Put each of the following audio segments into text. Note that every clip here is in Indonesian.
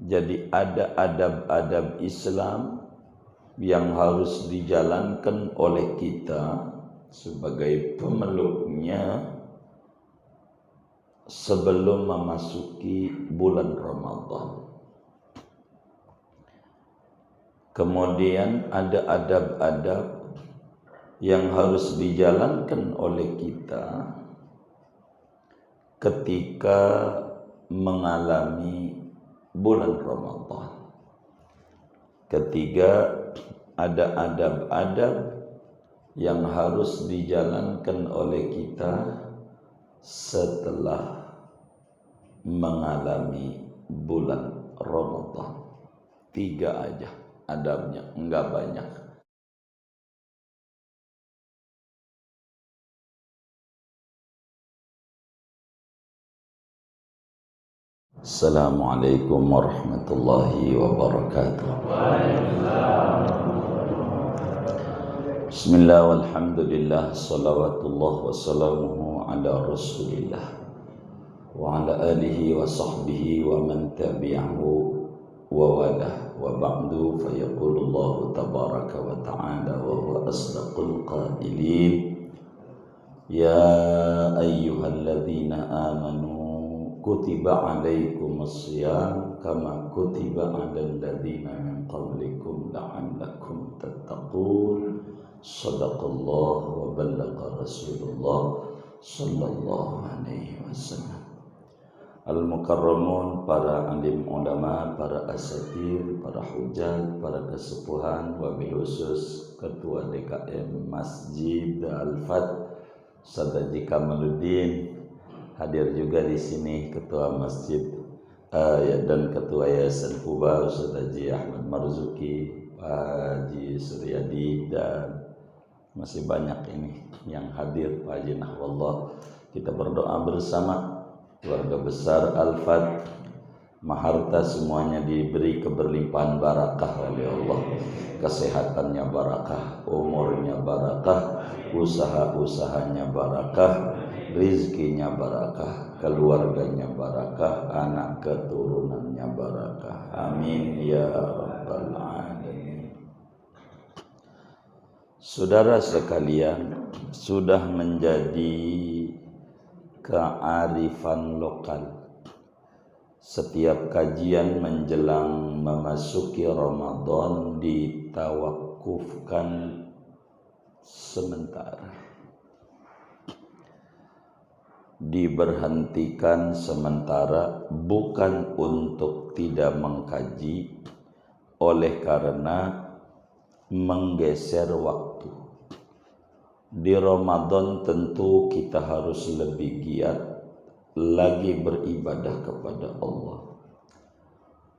Jadi ada adab-adab Islam yang harus dijalankan oleh kita sebagai pemeluknya sebelum memasuki bulan Ramadan. Kemudian ada adab-adab yang harus dijalankan oleh kita ketika mengalami bulan Ramadan. Ketiga, ada adab-adab yang harus dijalankan oleh kita setelah mengalami bulan Ramadan. 3 aja adabnya, enggak banyak. Assalamualaikum warahmatullahi wabarakatuh. Bismillah walhamdulillah, salawatullah wassalamuhu ala rasulillah wa ala alihi wa sahbihi wa man tabi'ahu wa walah, wa ba'du, fa yaqulullahu tabaraka wa ta'ala wa huwa asdaqul qailin, ya ayyuhalladzina amanu kutiba alaikumus shiyam kama kutiba alal ladzina min qablikum la'allakum tattaqun. Shadaqallah wa ballagha Rasulullah sallallahu alaihi wasallam. Al-mukarramun, para alim ulama, para asatir, para hujat, para kesepuhan, wabil khusus Ketua DKM Masjid Al-Fat Ustadz Kamaluddin. Hadir juga di sini Ketua Masjid dan Ketua Yayasan Kuba Ustaz Haji Ahmad Marzuki, Pak Haji Suryadi, dan masih banyak ini yang hadir, Pak Haji Nahwallah. Kita berdoa bersama keluarga besar Al-Fat, maharta semuanya diberi keberlimpahan barakah oleh Allah, kesehatannya barakah, umurnya barakah, usaha-usahanya barakah, rizkinya barakah, keluarganya barakah, anak keturunannya barakah. Amin ya rabbal alamin. Saudara sekalian, sudah menjadi kearifan lokal setiap kajian menjelang memasuki Ramadan ditawakufkan sementara, diberhentikan sementara, bukan untuk tidak mengkaji, oleh karena menggeser waktu. Di Ramadan tentu kita harus lebih giat lagi beribadah kepada Allah.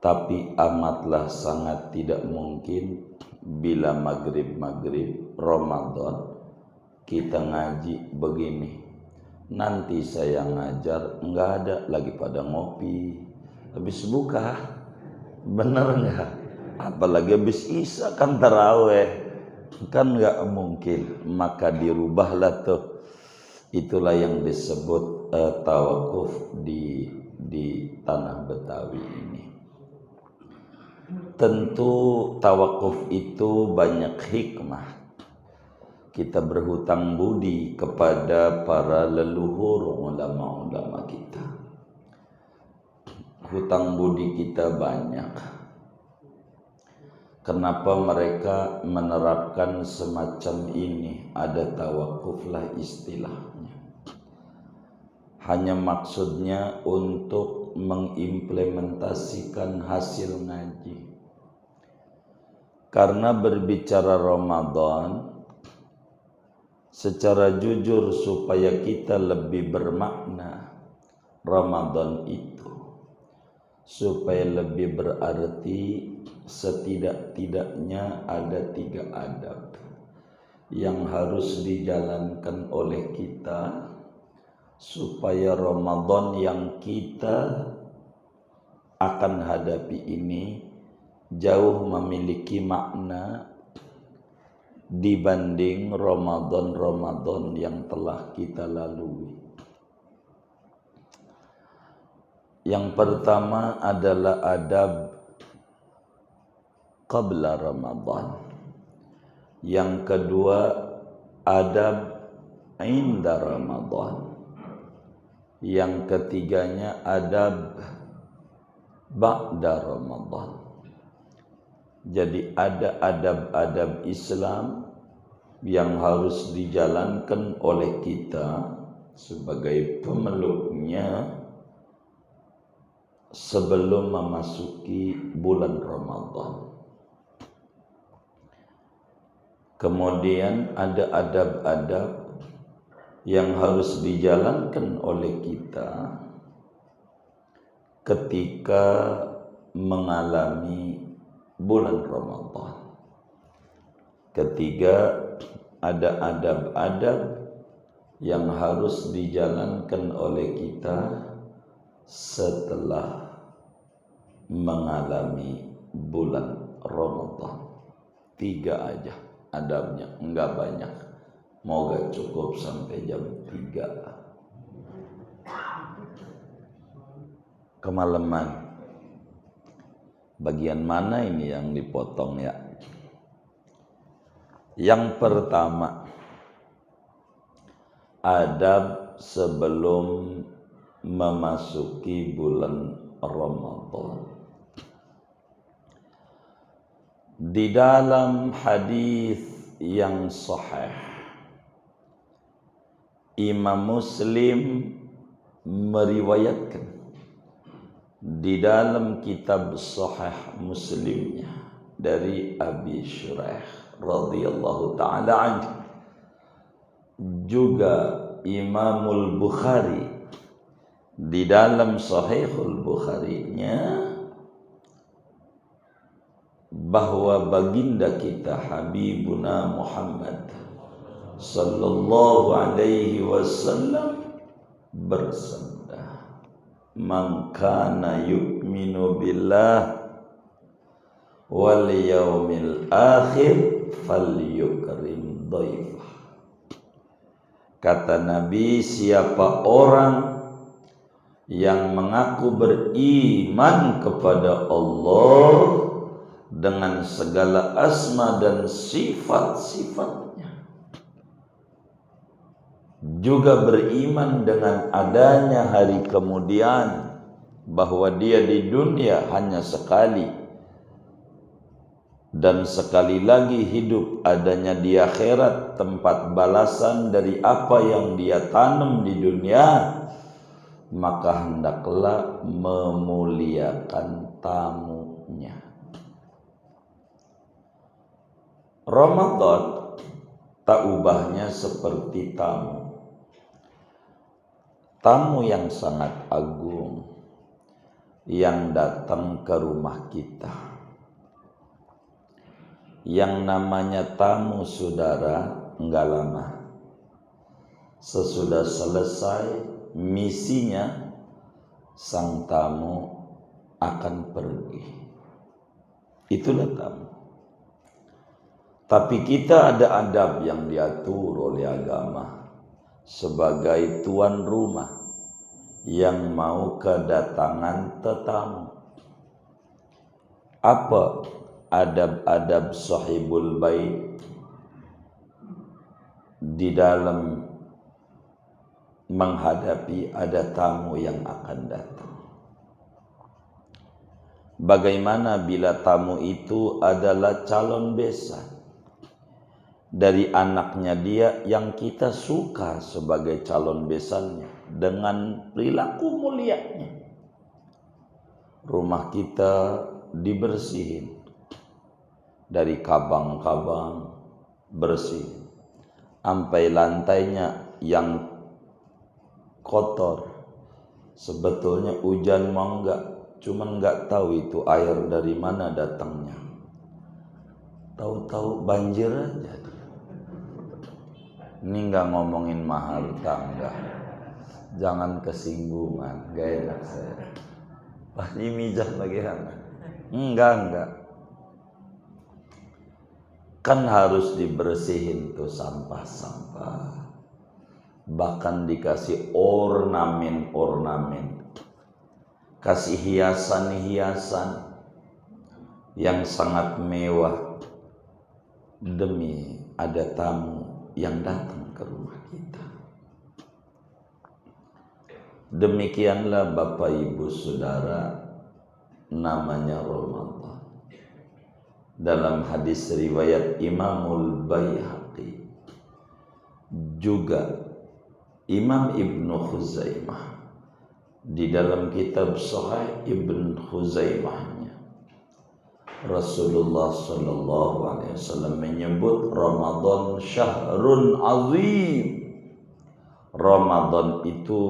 Tapi amatlah sangat tidak mungkin bila maghrib Ramadan kita ngaji begini. Nanti saya ngajar, enggak ada lagi pada ngopi, habis buka, bener enggak? Apalagi habis isya kan taraweh, kan enggak mungkin. Maka dirubahlah tuh. Itulah yang disebut tawakuf di tanah Betawi ini. Tentu tawakuf itu banyak hikmah. Kita berhutang budi kepada para leluhur ulama-ulama kita. Hutang budi kita banyak. Kenapa mereka menerapkan semacam ini? Ada tawakuflah istilahnya. Hanya maksudnya untuk mengimplementasikan hasil ngaji. Karena berbicara Ramadan, secara jujur supaya kita lebih bermakna Ramadan itu, supaya lebih berarti, setidak-tidaknya ada 3 adab yang harus dijalankan oleh kita supaya Ramadan yang kita akan hadapi ini jauh memiliki makna dibanding Ramadan yang telah kita lalui. Yang pertama adalah adab qabla Ramadan. Yang kedua adab inda Ramadan. Yang ketiganya adab ba'da Ramadan. Jadi ada adab-adab Islam yang harus dijalankan oleh kita sebagai pemeluknya sebelum memasuki bulan Ramadan. Kemudian ada adab-adab yang harus dijalankan oleh kita ketika mengalami bulan Ramadan. Ketiga, ada adab-adab yang harus dijalankan oleh kita setelah mengalami bulan Ramadan. 3 aja adabnya, enggak banyak. Moga cukup sampai jam 3 kemalaman. Bagian mana ini yang dipotong ya? Yang pertama, adab sebelum memasuki bulan Ramadan. Di dalam hadis yang sahih, Imam Muslim meriwayatkan di dalam kitab Sahih Muslimnya dari Abi Shuraih radhiyallahu taala anhu. Juga Imamul Bukhari di dalam Sahihul Bukharinya bahwa baginda kita Habibuna Muhammad sallallahu alaihi wasallam bersabda, "Man kana yu'minu billah wal yaumil akhir falyukrim dhaifah." Kata Nabi, siapa orang yang mengaku beriman kepada Allah dengan segala asma dan sifat-sifatnya, juga beriman dengan adanya hari kemudian, bahwa dia di dunia hanya sekali dan sekali lagi hidup, adanya di akhirat tempat balasan dari apa yang dia tanam di dunia, maka hendaklah memuliakan tamunya. Ramadan tak ubahnya seperti tamu. Tamu yang sangat agung yang datang ke rumah kita. Yang namanya tamu, saudara, enggak lama. Sesudah selesai misinya, sang tamu akan pergi. Itulah tamu. Tapi kita ada adab yang diatur oleh agama sebagai tuan rumah yang mau kedatangan tetamu. Apa adab-adab sahibul bait di dalam menghadapi ada tamu yang akan datang? Bagaimana bila tamu itu adalah calon besan dari anaknya dia yang kita suka sebagai calon besannya dengan perilaku mulianya? Rumah kita dibersihin dari kabang-kabang bersih sampai lantainya yang kotor. Sebetulnya hujan mau enggak, cuman enggak tahu itu air dari mana datangnya. Tahu-tahu banjir aja. Ini enggak ngomongin mahal tangga, jangan kesinggungan, gak enak saya. Pasti mijah bagaimana? Enggak. Kan harus dibersihin tuh sampah-sampah. Bahkan dikasih ornamen-ornamen. kasih hiasan-hiasan yang sangat mewah demi ada tamu yang datang ke rumah kita. Demikianlah Bapak Ibu Saudara, namanya Ramadan. Dalam hadis riwayat Imamul Baihaqi, juga Imam Ibnu Khuzaimah di dalam kitab Sahih Ibnu Khuzaimahnya, Rasulullah sallallahu alaihi wasallam menyebut Ramadan syahrun azim. Ramadan itu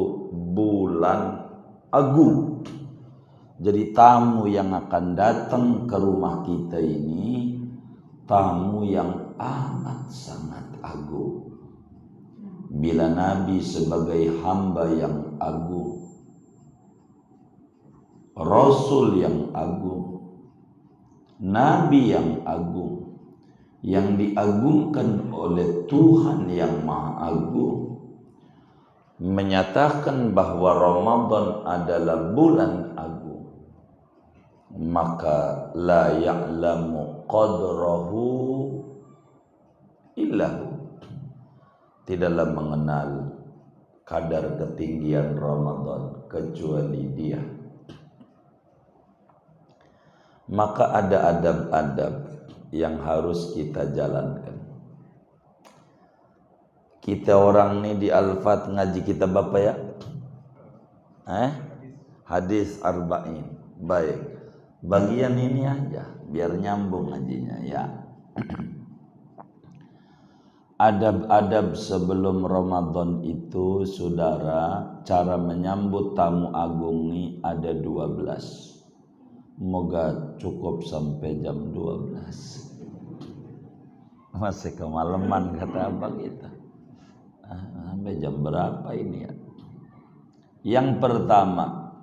bulan agung. Jadi tamu yang akan datang ke rumah kita ini tamu yang amat sangat agung. Bila Nabi sebagai hamba yang agung, Rasul yang agung, Nabi yang agung, yang diagungkan oleh Tuhan yang Maha Agung, menyatakan bahwa Ramadan adalah bulan agung, maka la ya'lamu qadrahu illahu, tidaklah mengenal kadar ketinggian Ramadan kecuali Dia. Maka ada adab-adab yang harus kita jalankan. Kita orang ini di Al-Fat ngaji kita Bapak ya? Hadis arba'in. Baik. Bagian ini aja biar nyambung ngajinya ya. Adab-adab sebelum Ramadan itu saudara, cara menyambut tamu agung ini ada 12. Moga cukup sampai jam 12. Masih kemalaman kata abang kita. Sampai jam berapa ini ya? Yang pertama,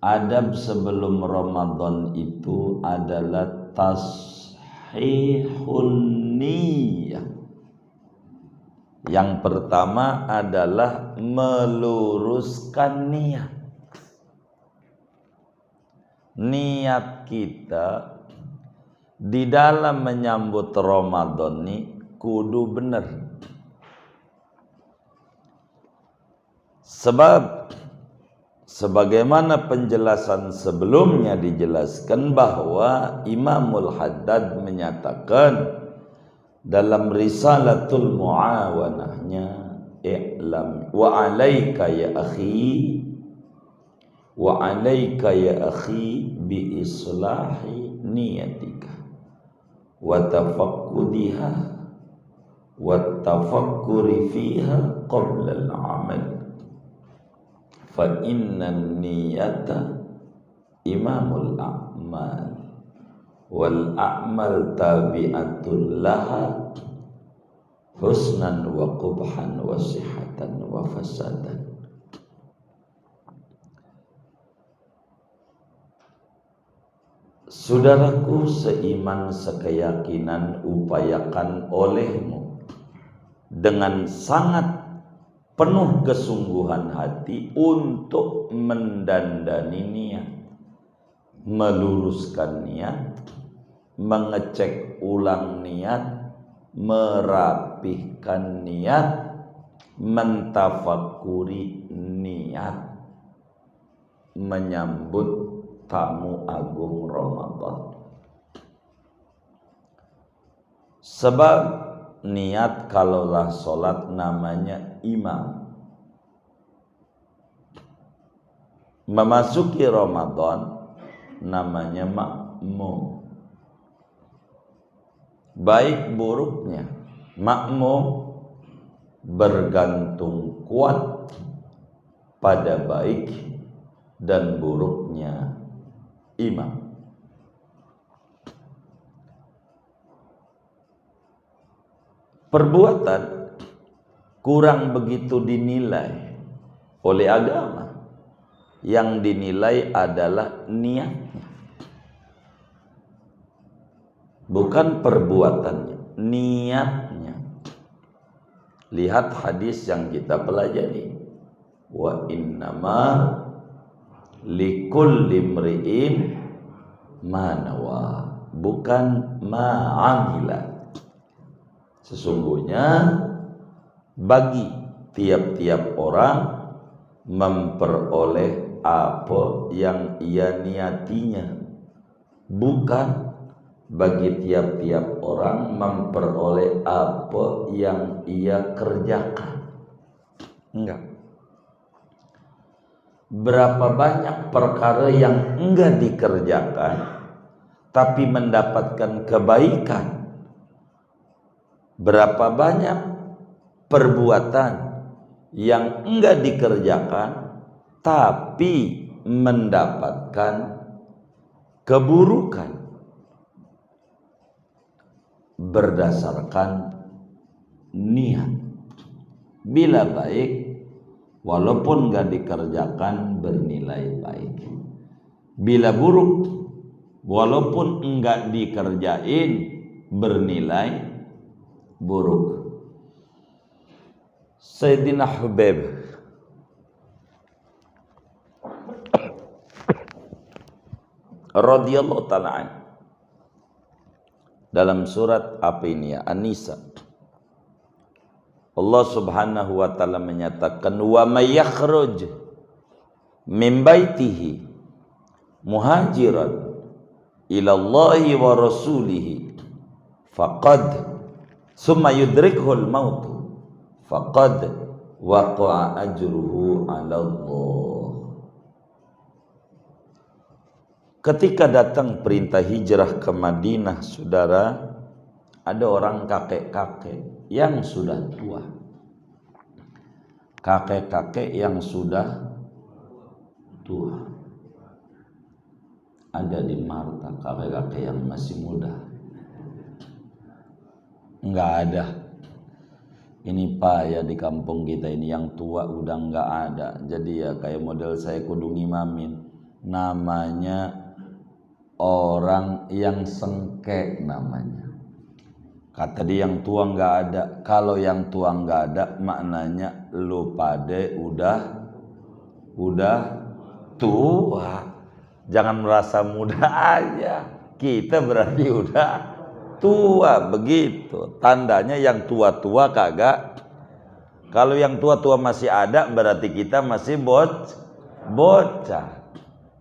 adab sebelum Ramadan itu adalah tashihun niyah. Yang pertama adalah meluruskan niat. Niat kita di dalam menyambut Ramadan ini kudu benar. Sebab sebagaimana penjelasan sebelumnya dijelaskan bahwa Imamul Haddad menyatakan dalam Risalatul Muawanahnya, i'lam wa 'alaika ya akhi bi islahi niyatika wa tafaqqudiha wa tafakkuri fiha qabla al-'amal. Fa inna niyata imamul a'mal wal a'mal tabi'atul laha husnan wa qubhan wa sihatan wa fasadan. Saudaraku seiman sekeyakinan, upayakan olehmu dengan sangat penuh kesungguhan hati untuk mendandani niat, meluruskan niat, mengecek ulang niat, merapihkan niat, mentafakuri niat menyambut tamu agung Ramadan. Sebab niat kalaulah sholat namanya imam. Memasuki Ramadan namanya makmum. Baik buruknya makmum bergantung kuat pada baik dan buruknya imam. Perbuatan kurang begitu dinilai oleh agama. Yang dinilai adalah niatnya, bukan perbuatannya, niatnya. Lihat hadis yang kita pelajari. Wa innama likulli imri'in ma nawa, bukan ma'amila. Sesungguhnya bagi tiap-tiap orang memperoleh apa yang ia niatinya, bukan bagi tiap-tiap orang memperoleh apa yang ia kerjakan. Enggak. Berapa banyak perkara yang enggak dikerjakan tapi mendapatkan kebaikan. Berapa banyak perbuatan yang enggak dikerjakan tapi mendapatkan keburukan berdasarkan niat. Bila baik, walaupun enggak dikerjakan bernilai baik. Bila buruk, walaupun enggak dikerjain bernilai buruk. Sayyidina Hubaib radhiyallahu ta'ala dalam surat apa ini ya, An-Nisa, Allah subhanahu wa ta'ala menyatakan, wa may yakhruj min baitihi muhajiran ila Allahi wa rasulihi faqad summa yudrikhul maut faqad waqa'a ajruhu 'ala Allah. Ketika datang perintah hijrah ke Madinah, saudara, ada orang kakek-kakek yang sudah tua. Kakek-kakek yang sudah tua. Ada di Marta kakek-kakek yang masih muda. Enggak ada. Ini Pak ya, di kampung kita ini yang tua udah enggak ada. Jadi ya kayak model saya kudu ngimamin. Namanya orang yang sengke namanya. Kata dia yang tua enggak ada. Kalau yang tua enggak ada maknanya lu pade udah tua. Jangan merasa muda aja. Kita berarti udah tua, begitu. Tandanya yang tua-tua kagak. Kalau yang tua-tua masih ada berarti kita masih bocah.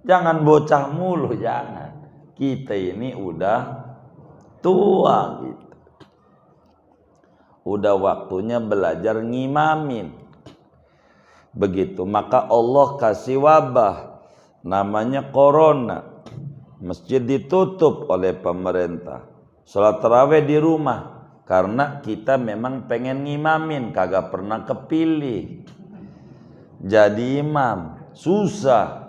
Jangan bocah mulu, jangan. Kita ini udah tua gitu. Udah waktunya belajar ngimamin. Begitu. Maka Allah kasih wabah namanya corona. Masjid ditutup oleh pemerintah. Salat tarawih di rumah karena kita memang pengen ngimamin, kagak pernah kepilih jadi imam, susah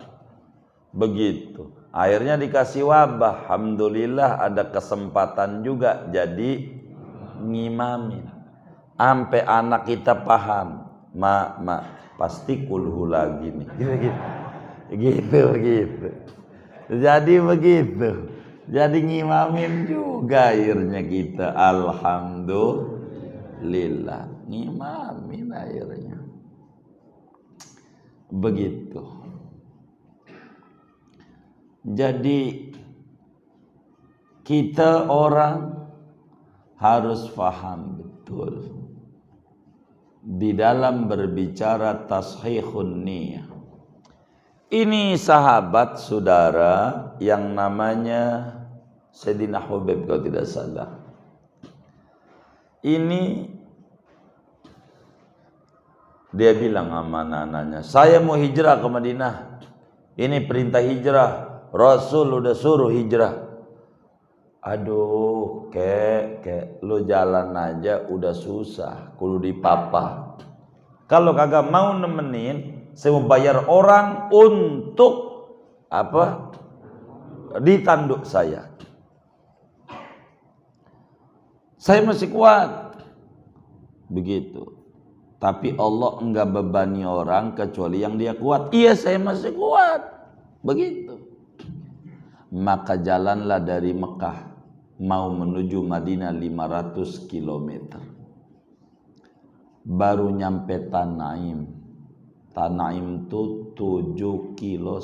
begitu. Akhirnya dikasih wabah, alhamdulillah ada kesempatan juga jadi ngimamin. Sampai anak kita paham, pasti kulhu lagi nih, gitu. Jadi begitu. Jadi ngimamin juga akhirnya kita, alhamdulillah ngimamin akhirnya. Begitu. Jadi kita orang harus paham betul di dalam berbicara tashihun niyah. Ini sahabat saudara yang namanya Sayyidina Hubaib kalau tidak salah. Ini dia bilang sama anak-anaknya, saya mau hijrah ke Madinah. Ini perintah hijrah. Rasul udah suruh hijrah. Aduh, kek lu jalan aja udah susah, kudu dipapa. Kalau kagak mau nemenin, saya mau bayar orang untuk apa? Ditanduk saya. Saya masih kuat. Begitu. Tapi Allah enggak bebani orang kecuali yang dia kuat. Iya, saya masih kuat. Begitu. Maka jalanlah dari Mekah mau menuju Madinah 500 km. Baru nyampe Tanaim. Tanaim itu 7,5 kilo.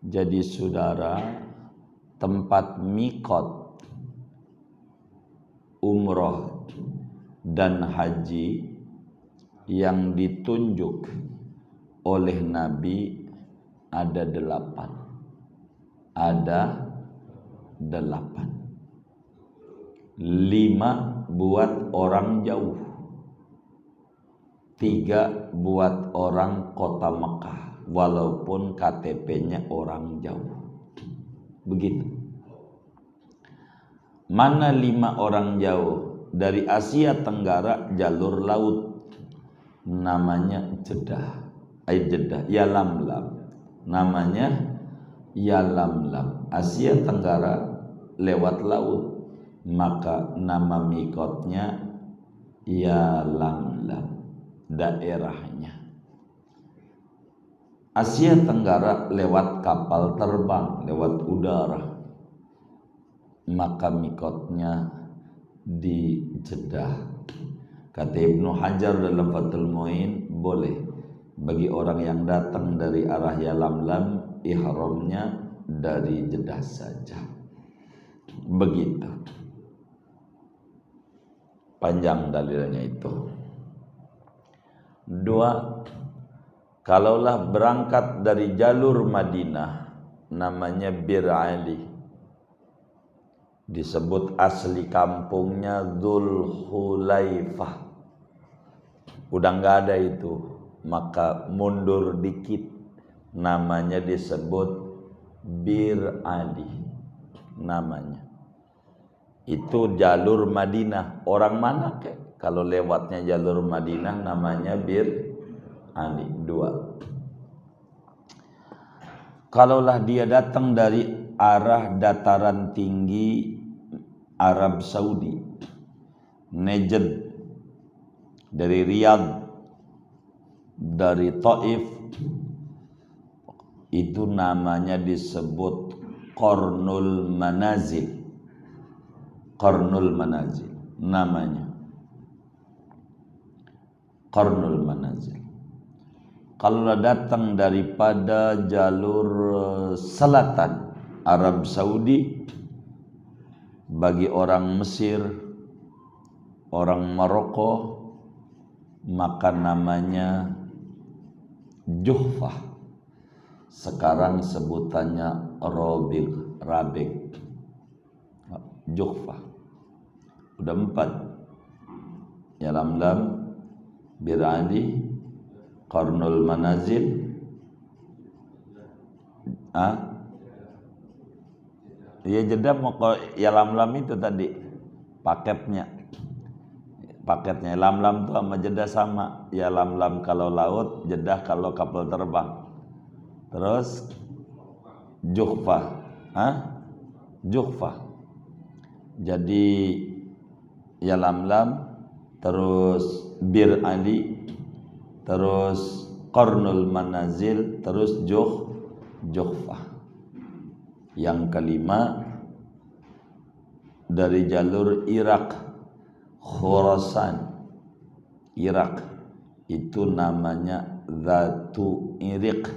Jadi saudara, tempat mikot umroh dan haji yang ditunjuk oleh Nabi ada 8. Ada 8. 5 buat orang jauh, 3 buat orang kota Mekah, walaupun KTP-nya orang jauh. Begitu. Mana 5 orang jauh? Dari Asia Tenggara jalur laut, namanya Jeddah. Yalamlam. Namanya Yalamlam. Asia Tenggara lewat laut, maka nama mikotnya Yalamlam, daerahnya. Asia Tenggara lewat kapal terbang, lewat udara, maka mikotnya di Jeddah. Kata Ibnu Hajar dalam Fathul Muin, boleh bagi orang yang datang dari arah Yalamlam, ihramnya dari Jeddah saja. Begitu. Panjang dalilnya itu. 2, kalaulah berangkat dari jalur Madinah, namanya Bir Ali, disebut asli kampungnya Dzulhulaifah, udah nggak ada itu, maka mundur dikit, namanya disebut Bir Ali. Namanya itu jalur Madinah. Orang mana kek? Kalau lewatnya jalur Madinah namanya Bir Ali. 2, kalaulah dia datang dari arah dataran tinggi Arab Saudi, Najd, dari Riyadh, dari Taif, itu namanya disebut Qarnul Manazil. Qarnul Manazil namanya. Qarnul Manazil. Kalau datang daripada jalur selatan Arab Saudi, bagi orang Mesir, orang Maroko, maka namanya Juhfah. Sekarang sebutannya Rabigh. Juhfah. Udah 4. Yalamlam, Bir Ali, Qarnul Manazil, ya Jeddah mau ke Yalamlam itu tadi paketnya. Yalamlam tuh sama Jeddah sama. Yalamlam kalau laut, Jeddah kalau kapal terbang. Terus Juhfah. Juhfah. Jadi Yalamlam, terus Bir Ali, terus Qarnul Manazil, terus Juhfah. Yang kelima dari jalur Irak, Khurasan, Irak, itu namanya Dzatu Iriq,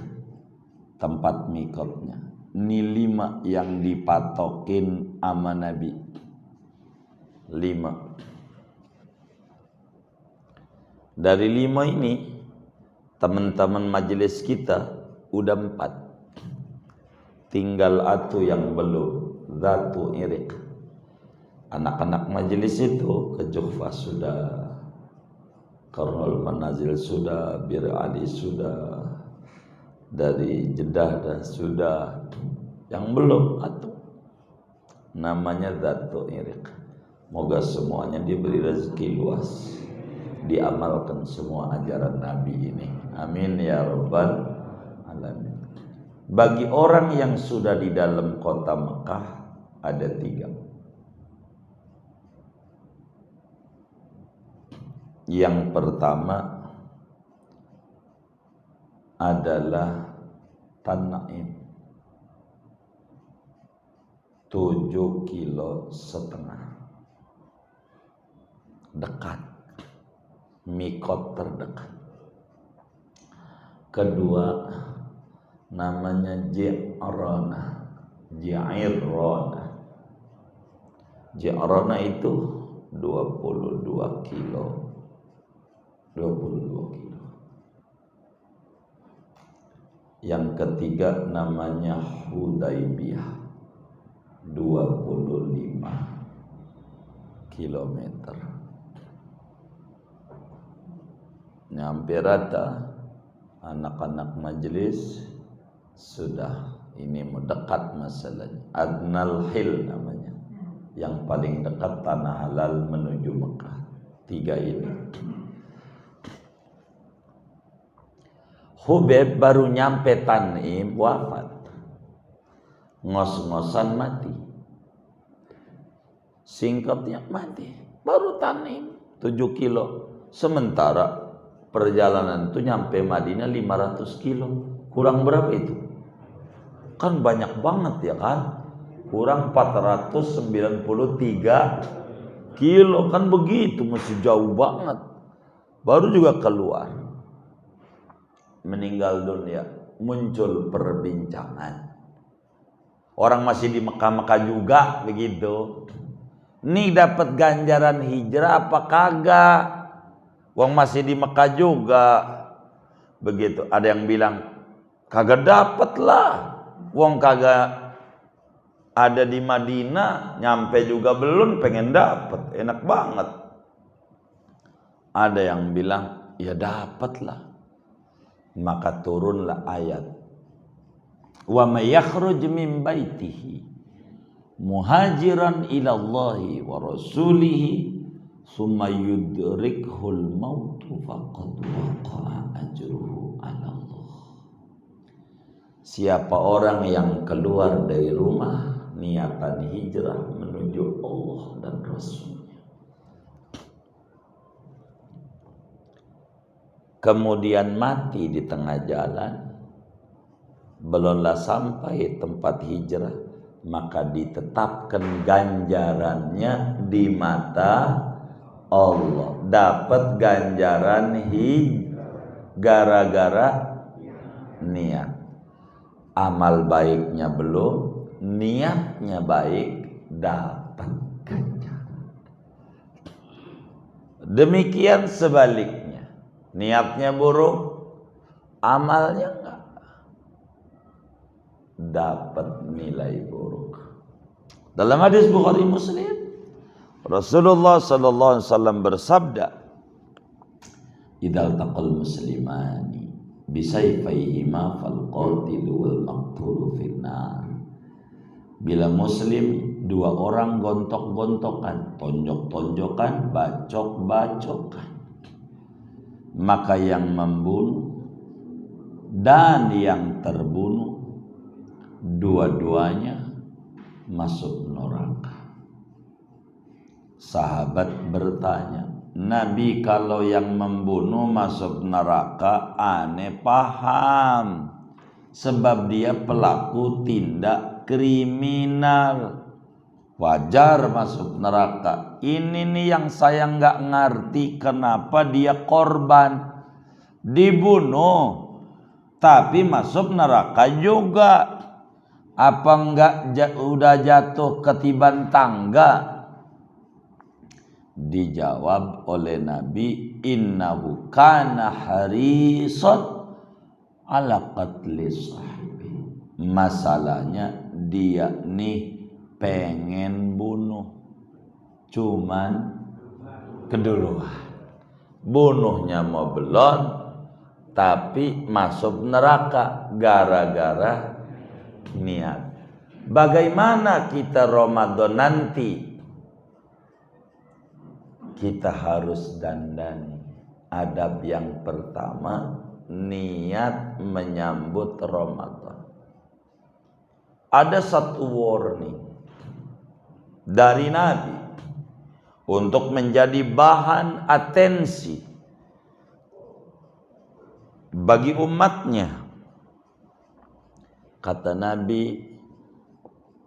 tempat mikotnya. Ini 5 yang dipatokin sama Nabi. 5. Dari 5 ini teman-teman majelis kita udah 4. Tinggal atu yang belum, Dzatu Iriq. Anak-anak majelis itu ke Juhfah sudah, Qarnul Manazil sudah, Bir Ali sudah, dari Jeddah dan sudah. Yang belum atu namanya Dzatu Iriq. Moga semuanya diberi rezeki luas, diamalkan semua ajaran Nabi ini. Amin ya rabbal alamin. Bagi orang yang sudah di dalam kota Mekah ada 3. Yang pertama adalah Tanaim, 7,5 kilo. Dekat, mikot terdekat. kedua namanya Ji'rana. Ji'rana itu 22 kilo. 22 kilo. Yang ketiga namanya Hudaybiyah, 25 kilometer. Nyampe rata anak-anak majelis sudah ini mendekat masalahnya. Adnal Hil namanya, yang paling dekat tanah halal menuju Mekah. 3 ini. Hubeb baru nyampe Tanim wafat, ngos-ngosan mati. Singkatnya mati, baru Tanim 7 kilo. Sementara perjalanan itu nyampe Madinah 500 kilo. Kurang berapa itu? Kan banyak banget ya kan? Kurang 493 kilo. Kan begitu, masih jauh banget. Baru juga keluar, meninggal dunia. Muncul perbincangan, orang masih di Mekah-Mekah juga begitu. Nih dapat ganjaran hijrah apa kagak? Wong masih di Mekah juga begitu. Ada yang bilang kagak dapat lah, wong kagak ada di Madinah, nyampe juga belum, pengen dapat, enak banget. Ada yang bilang ya dapat lah. Maka turunlah ayat, wa may yakhruj min baitihi muhajiran ila Allahi wa rasulihi summa yudrikhul mautu faqad waqa'a ajruhu 'ala Allah. Siapa orang yang keluar dari rumah niatan hijrah menuju Allah dan Rasulnya, kemudian mati di tengah jalan, belumlah sampai tempat hijrah, maka ditetapkan ganjarannya di mata Allah. Dapat ganjaran gara-gara niat. Amal baiknya belum, niatnya baik, dapat ganjaran. Demikian sebaliknya, niatnya buruk, amalnya enggak, dapat nilai buruk. Dalam hadis Bukhari Muslim, Rasulullah sallallahu alaihi wasallam bersabda, "Idzal taqal muslimani bisayfayhima fal qatilu wal maqtulu finnar." Bila muslim dua orang gontok-gontokan, tonjok-tonjokan, bacok-bacokan, maka yang membunuh dan yang terbunuh dua-duanya masuk neraka. Sahabat bertanya, Nabi, kalau yang membunuh masuk neraka, aneh paham, sebab dia pelaku tindak kriminal, wajar masuk neraka. Ini nih yang saya nggak ngerti, kenapa dia korban, dibunuh tapi masuk neraka juga. Apa enggak udah jatuh ketiban tangga? Dijawab oleh Nabi, innahu kana harisan ala qatli sahibi. Masalahnya dia nih pengen bunuh, cuman keduluan. Bunuhnya mau belum, tapi masuk neraka gara-gara niat. Bagaimana kita Ramadan nanti? Kita harus dandani. Adab yang pertama, niat menyambut Ramadan. Ada satu warning dari Nabi untuk menjadi bahan atensi bagi umatnya. Kata Nabi,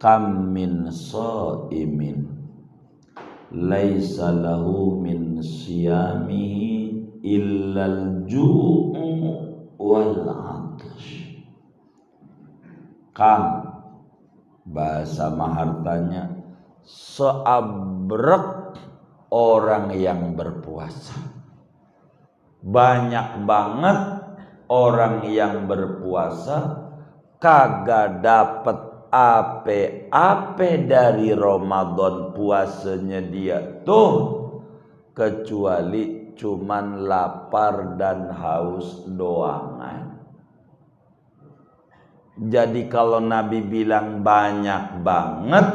kam min shaimin laisa lahu min siyamihi illal ju'u wal 'atash. Kam bahasa mahartanya seabrek orang yang berpuasa. Banyak banget orang yang berpuasa kagak dapet ape-ape dari Ramadan puasanya dia tuh, kecuali cuman lapar dan haus doangan. Jadi kalau Nabi bilang banyak banget,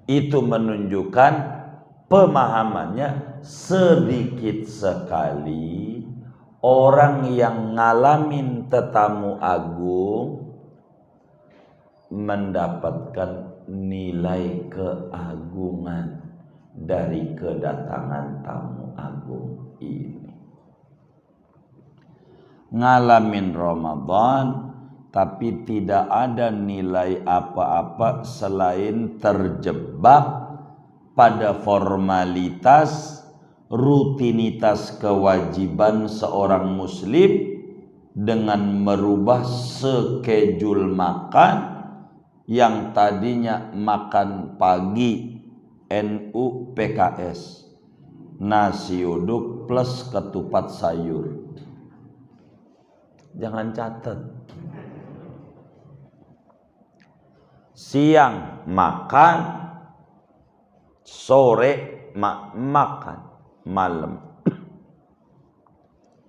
itu menunjukkan pemahamannya sedikit sekali orang yang ngalamin tetamu agung mendapatkan nilai keagungan dari kedatangan tamu agung ini. Ngalamin Ramadan tapi tidak ada nilai apa-apa selain terjebak pada formalitas, rutinitas kewajiban seorang muslim dengan merubah skedul makan yang tadinya makan pagi NU PKS, nasi uduk plus ketupat sayur. Jangan catat. Siang makan, sore makan, malam.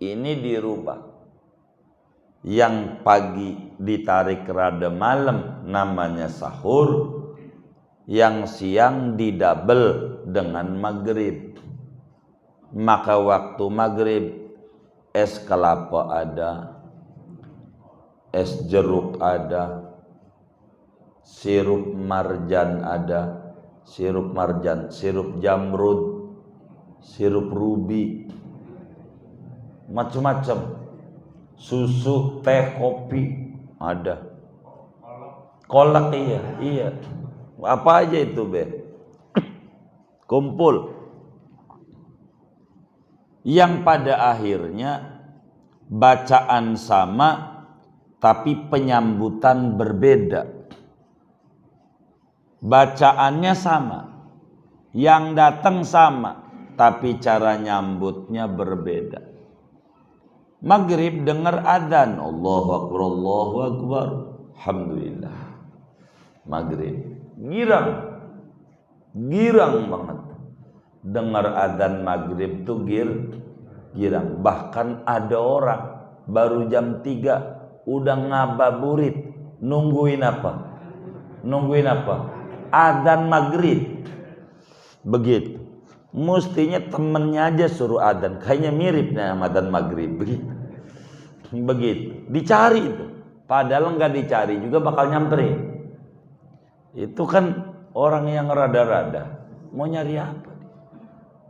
Ini dirubah. Yang pagi ditarik rada malam namanya sahur, yang siang didabel dengan maghrib. Maka waktu maghrib es kelapa ada, es jeruk ada, sirup marjan ada, sirup jamrud, sirup ruby, macam-macam. Susu, teh, kopi ada. Kolak iya. Apa aja itu, Be? Kumpul. Yang pada akhirnya bacaan sama tapi penyambutan berbeda. Bacaannya sama, yang datang sama, tapi cara nyambutnya berbeda. Maghrib dengar adzan, Allahu Akbar, Allahu Akbar, Alhamdulillah. Maghrib girang banget. Dengar adzan maghrib tuh girang. Bahkan ada orang baru jam 3 udah ngababurit. Nungguin apa? Adzan maghrib. Begitu. Mestinya temennya aja suruh adzan. Kayaknya mirip nih sama adzan maghrib. Begitu. Dicari itu. Padahal nggak dicari juga bakal nyamperin. Itu kan orang yang rada-rada. Mau nyari apa?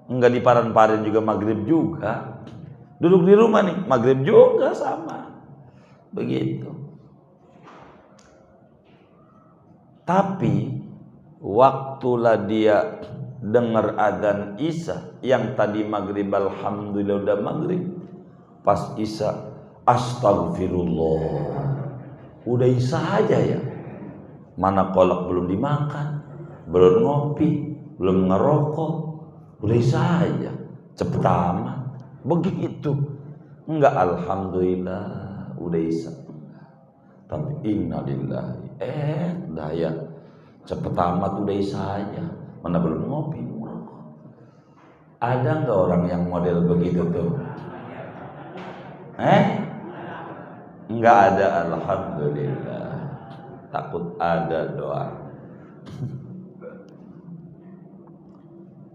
Nggak diparan-parin juga maghrib juga. Duduk di rumah nih, maghrib juga sama. Begitu. Tapi waktulah dia dengar adzan Isya, yang tadi maghrib alhamdulillah udah maghrib, pas Isya astagfirullah, udah Isya aja ya. Mana kolak belum dimakan, belum ngopi, belum ngerokok, udah Isya aja, cepet amat. Begitu. Enggak alhamdulillah udah Isya, tapi innalillahi daya cepet amat udah Isya aja, mana belum ngopi, ngerokok. Ada nggak orang yang model begitu tuh? Nggak ada, alhamdulillah. Takut ada doa.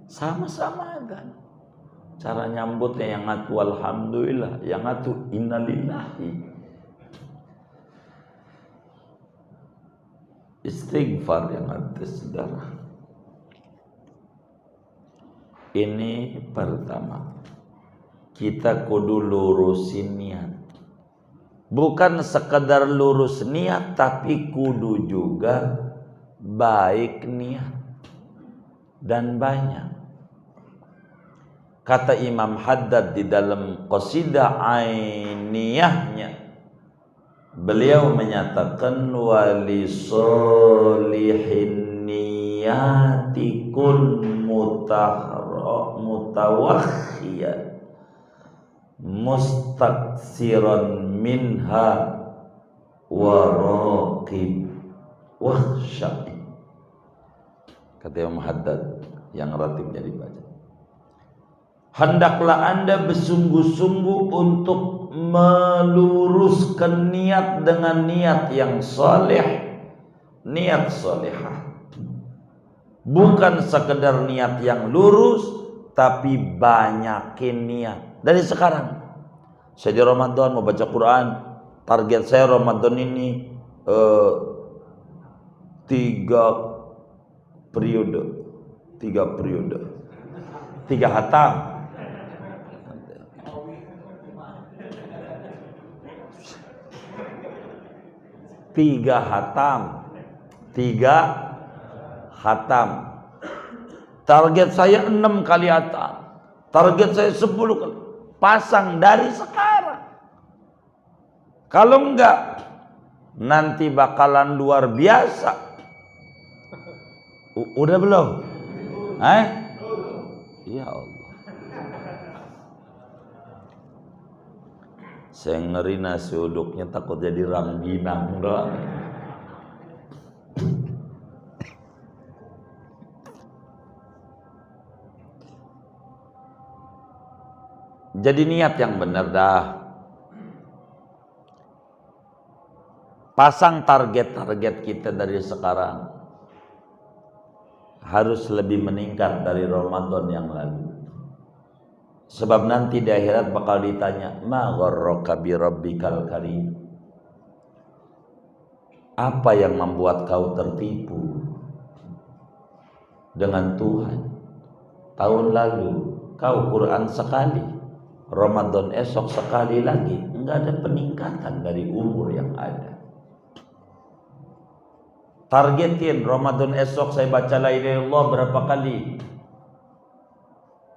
Sama-sama kan. Cara nyambutnya yang ngatu alhamdulillah, yang ngatu innalillahi. Istighfar yang ngatu saudara. Ini pertama. Kita kudu lurusin niat. Bukan sekedar lurus niat, tapi kudu juga baik niat dan banyak. Kata Imam Haddad di dalam qasidah ainiyahnya, beliau menyatakan wali solihin niyati kun mutawakhiyan mustaksiran minha waraqib wahsyai. Kata Imam Haddad yang ratibnya dibaca, hendaklah Anda bersungguh-sungguh untuk meluruskan niat dengan niat yang saleh, niat salehah. Bukan sekedar niat yang lurus, tapi banyakin niat. Dari sekarang, saya di Ramadan mau baca Quran, target saya Ramadan ini 3 periode, 3 hatam. 3 hatam. Target saya 6 kali hatam. Target saya 10 kali. Pasang dari sekarang. Kalau enggak, nanti bakalan luar biasa. Udah belum? Ya Allah. Saya ngeri nasi uduknya takut jadi rangginang doang. Jadi niat yang benar dah. Pasang target-target kita dari sekarang. Harus lebih meningkat dari Ramadan yang lalu. Sebab nanti di akhirat bakal ditanya, ma gharraka bi rabbikal karim. Apa yang membuat kau tertipu dengan Tuhan? Tahun lalu kau Quran sekali, Ramadan esok sekali lagi, enggak ada peningkatan dari umur yang ada. Targetin Ramadan esok saya baca la ilaha illallah berapa kali?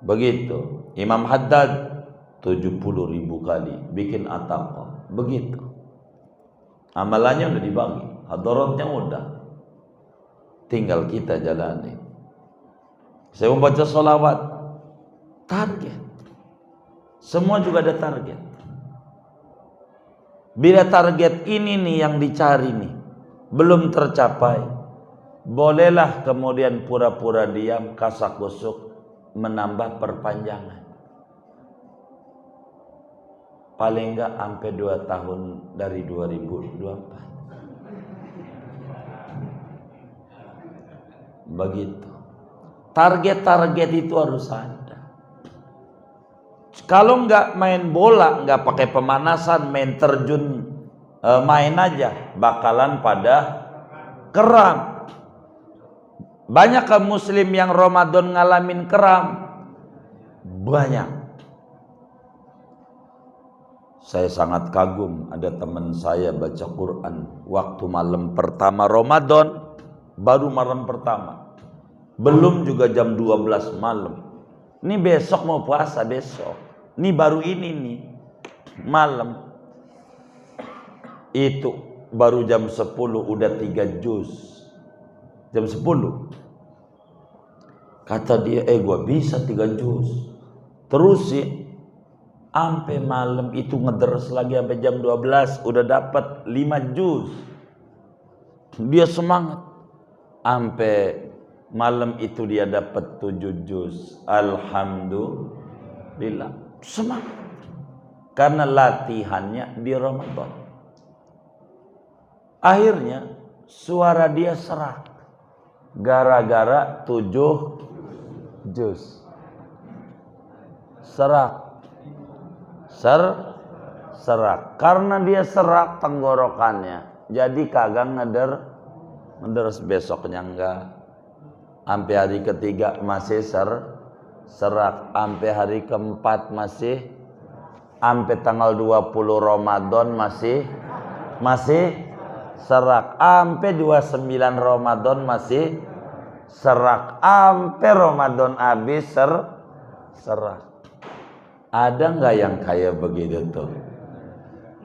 Begitu. Imam Haddad 70.000 kali bikin ataqah. Begitu. Amalannya udah dibagi, hadaratnya udah. Tinggal kita jalani. Saya membaca sholawat, target. Semua juga ada target. Bila target ini nih yang dicari nih belum tercapai, bolehlah kemudian pura-pura diam, kasak-kusuk, menambah perpanjangan. Paling enggak sampai 2 tahun dari 2024. Begitu. Target-target itu harus ada. Kalau enggak main bola, enggak pakai pemanasan, main terjun, main aja, bakalan pada keram. Banyak muslim yang Ramadan ngalamin keram? Banyak. Saya sangat kagum, ada teman saya baca Quran waktu malam pertama Ramadan, baru malam pertama, belum juga jam 12 malam. Ini besok mau puasa besok, ini baru ini nih malam. Itu baru jam 10 udah 3 juz. Jam 10 kata dia, gua bisa 3 juz. Terus sih sampai malam itu ngederes lagi sampai jam 12 udah dapat 5 juz. Dia semangat. Sampai malam itu dia dapat 7 juz. Alhamdulillah. Semangat. Karena latihannya di Ramadan. Akhirnya suara dia serak. Gara-gara 7 juz. Serak. Serak. Karena dia serak tenggorokannya, jadi kagak ngederes besoknya enggak. Sampai hari ketiga masih serak. Sampai hari keempat masih. Sampai tanggal 20 Ramadan masih serak. Sampai 29 Ramadan masih serak. Sampai Ramadan habis serak. Ada nggak yang kayak begitu tuh?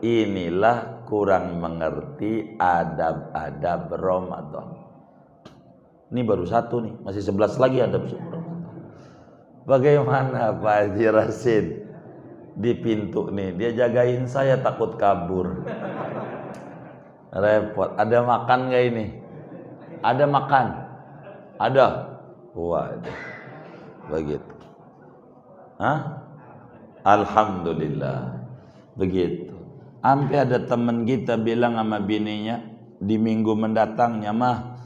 Inilah kurang mengerti adab-adab Ramadan. Ini baru satu nih, masih 11 lagi adab Ramadan. Bagaimana Pak Haji Rasid di pintu nih, dia jagain saya takut kabur. Repot. Ada makan nggak ini? Ada makan? Ada. Waduh. Begitu. Hah? Alhamdulillah. Begitu. Sampai ada teman kita bilang sama bininya di minggu mendatangnya, mah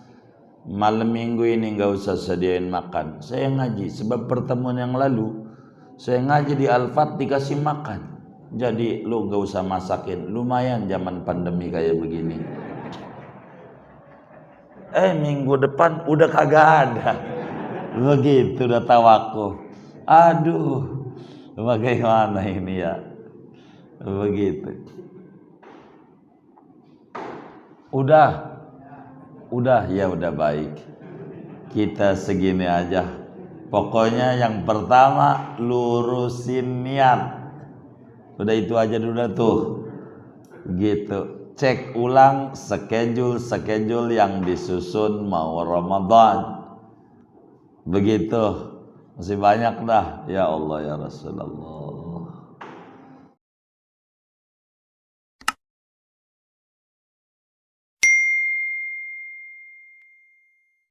malam minggu ini nggak usah sediain makan. Saya ngaji, sebab pertemuan yang lalu saya ngaji di Al-Fat dikasih makan. Jadi lu nggak usah masakin. Lumayan zaman pandemi kayak begini. Minggu depan udah kagak ada. Begitu udah tawakuf. Aduh, bagaimana ini ya? Begitu. Udah ya udah baik. Kita segini aja. Pokoknya yang pertama lurusin niat. Udah itu aja dulu tuh. Gitu. Cek ulang schedule yang disusun mau Ramadan. Begitu. Masih banyak dah. Ya Allah ya Rasulullah.